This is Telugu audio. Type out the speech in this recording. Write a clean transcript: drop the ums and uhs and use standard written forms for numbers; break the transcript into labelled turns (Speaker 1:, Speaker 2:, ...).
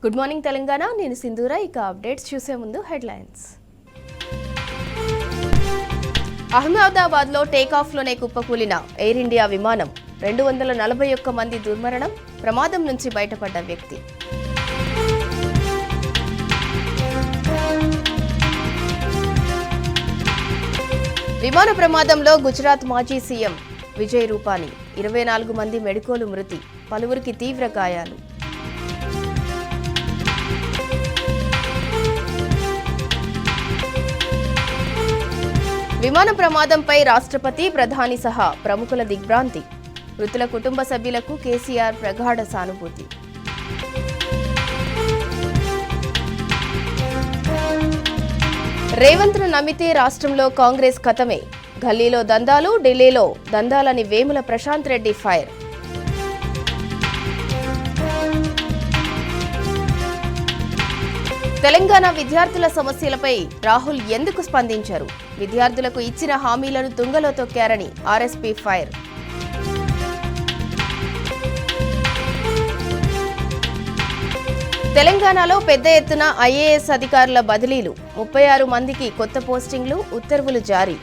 Speaker 1: Good morning Telangana. నేను సింధూరా. ఇక అప్డేట్స్ చూసే ముందు హెడ్లైన్స్. అహ్మదాబాద్లో టేకాఫ్లోనే కుప్పకూలిన ఎయిర్ ఇండియా విమానం. 241 మంది దుర్మరణం. ప్రమాదం నుంచి బయటపడ్డ వ్యక్తి. విమాన ప్రమాదంలో గుజరాత్ మాజీ సీఎం విజయ్ రూపానీ. 24 మంది మెడికోలు మృతి. పలువురికి తీవ్ర గాయాలు. విమాన ప్రమాదంపై రాష్ట్రపతి, ప్రధాని సహా ప్రముఖుల దిగ్భ్రాంతి. మృతుల కుటుంబ సభ్యులకు కేసీఆర్ ప్రగాఢ సానుభూతి. రేవంత్ను నమ్మితే రాష్ట్రంలో కాంగ్రెస్ ఖతమే. గల్లీలో దందాలు, ఢిల్లీలో దందాలని వేముల ప్రశాంత్ రెడ్డి ఫైర్. తెలంగాణ విద్యార్థుల సమస్యలపై రాహుల్ ఎందుకు స్పందించారు? విద్యార్థులకు ఇచ్చిన హామీలను తుంగలో తొక్కారని ఆర్ఎస్పీ ఫైర్. తెలంగాణలో పెద్ద ఎత్తున ఐఏఎస్ అధికారుల బదిలీలు. 36 మందికి కొత్త పోస్టింగ్లు, ఉత్తర్వులు జారీ.